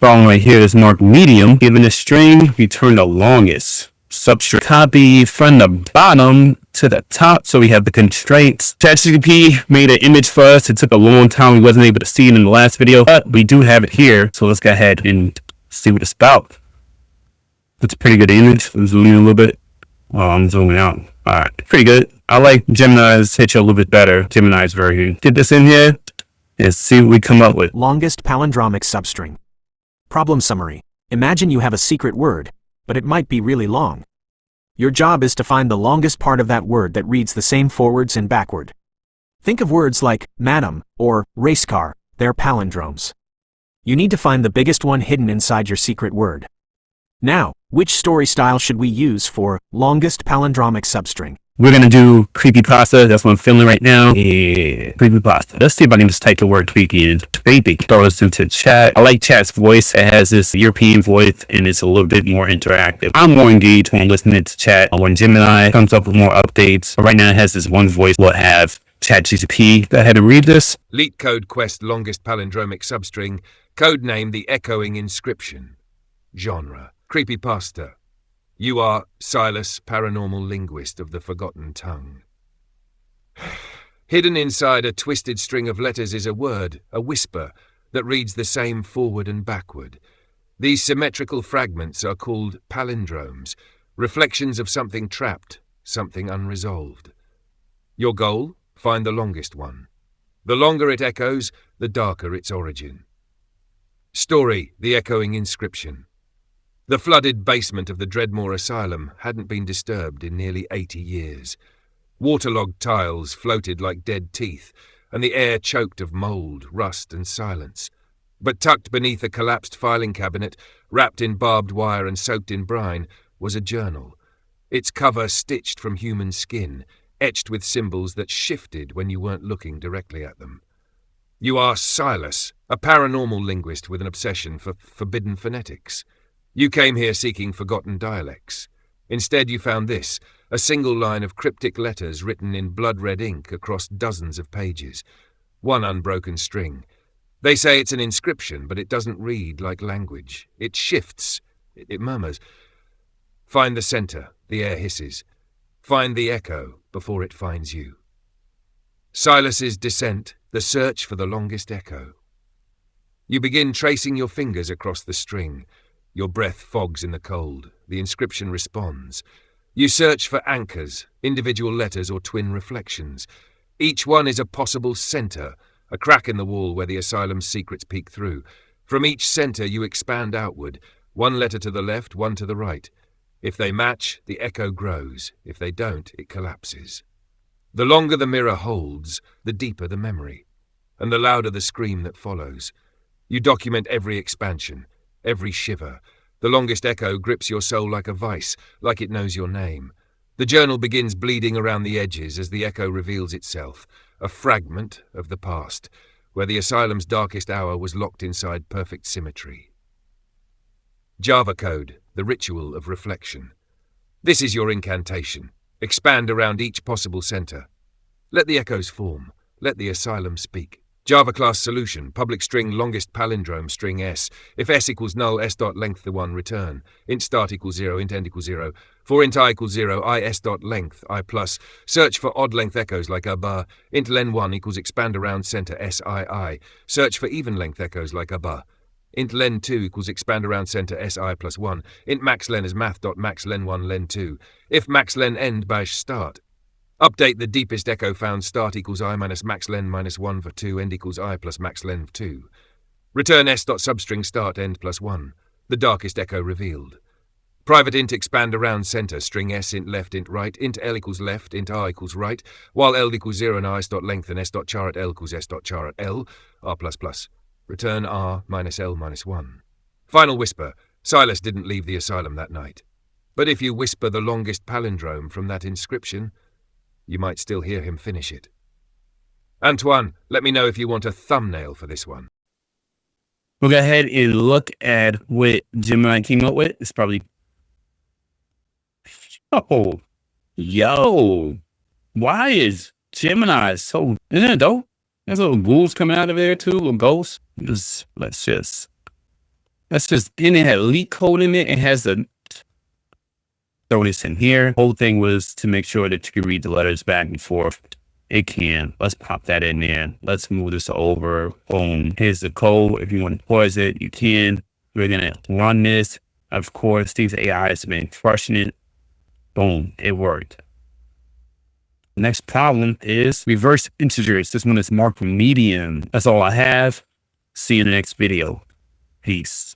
Following right here is marked medium. Given a string, return the longest. Substring. Copy from the bottom to the top, so we have the constraints. ChatGPT made an image for us. It took a long time. We wasn't able to see it in the last video, but we do have it here. So let's go ahead and see what it's about. It's a pretty good image. I'm zooming in a little bit. Oh, I'm zooming out. All right, pretty good. I like Gemini's picture a little bit better. Gemini's version. Get this in here and see what we come up with. Longest palindromic substring. Problem summary. Imagine you have a secret word, but it might be really long. Your job is to find the longest part of that word that reads the same forwards and backward. Think of words like madam or race car. They're palindromes. You need to find the biggest one hidden inside your secret word. Now, which story style should we use for longest palindromic substring? We're going to do creepypasta. That's what I'm feeling right now. Yeah, creepypasta. Let's see if I can just type the word creepy in. Creepy. Throw this into chat. I like chat's voice. It has this European voice and it's a little bit more interactive. I'm more engaged when listening to chat. When Gemini comes up with more updates. But right now it has this one voice. We'll have ChatGPT. Go ahead and read this. LeetCode quest longest palindromic substring. Codename the echoing inscription. Genre. Creepypasta. You are Silas, paranormal linguist of the forgotten tongue. Hidden inside a twisted string of letters is a word, a whisper, that reads the same forward and backward. These symmetrical fragments are called palindromes, reflections of something trapped, something unresolved. Your goal? Find the longest one. The longer it echoes, the darker its origin. Story, the echoing inscription. The flooded basement of the Dreadmore Asylum hadn't been disturbed in nearly 80 years. Waterlogged tiles floated like dead teeth, and the air choked of mould, rust, and silence. But tucked beneath a collapsed filing cabinet, wrapped in barbed wire and soaked in brine, was a journal. Its cover stitched from human skin, etched with symbols that shifted when you weren't looking directly at them. You are Silas, a paranormal linguist with an obsession for forbidden phonetics. You came here seeking forgotten dialects. Instead you found this, a single line of cryptic letters written in blood-red ink across dozens of pages. One unbroken string. They say it's an inscription, but it doesn't read like language. It shifts. It murmurs. Find the center, the air hisses. Find the echo before it finds you. Silas's descent, the search for the longest echo. You begin tracing your fingers across the string. Your breath fogs in the cold. The inscription responds. You search for anchors, individual letters or twin reflections. Each one is a possible center, a crack in the wall where the asylum's secrets peek through. From each center you expand outward, one letter to the left, one to the right. If they match, the echo grows. If they don't, it collapses. The longer the mirror holds, the deeper the memory, and the louder the scream that follows. You document every expansion, every shiver. The longest echo grips your soul like a vice, like it knows your name. The journal begins bleeding around the edges as the echo reveals itself, a fragment of the past, where the asylum's darkest hour was locked inside perfect symmetry. Java code, the ritual of reflection. This is your incantation. Expand around each possible center. Let the echoes form. Let the asylum speak. Java class solution, public string longest palindrome string s. If s equals null, s dot length the one return. Int start equals 0, int end equals 0. For int I equals 0, I s dot length, I plus. Search for odd length echoes like abba. Int len 1 equals expand around center s I. Search for even length echoes like abba. Int len 2 equals expand around center s I plus 1. Int max len is math dot max len 1 len 2. If max len end bash start. Update the deepest echo found start equals I minus max len minus 1 for 2 end equals I plus max len of 2. Return s dot substring start end plus 1. The darkest echo revealed. Private int expand around center string s int left int right int l equals left int r equals right while l equals 0 and I s dot length and s dot char at l equals s dot char at l r plus plus. Return r minus l minus 1. Final whisper. Silas didn't leave the asylum that night. But if you whisper the longest palindrome from that inscription, you might still hear him finish it. Antoine, let me know if you want a thumbnail for this one. We'll go ahead and look at what Gemini came up with. It's probably... Oh, yo. Why is Gemini so... Isn't it dope? There's little ghouls coming out of there too, little ghosts. Let's just That's just, and it had LeetCode in it. It has the, throw this in here. Whole thing was to make sure that you can read the letters back and forth. It can. Let's pop that in there. Let's move this over. Boom. Here's the code. If you want to pause it, you can. We're going to run this. Of course, these AIs have been crushing it. Boom. It worked. Next problem is reverse integers. This one is marked medium. That's all I have. See you in the next video. Peace.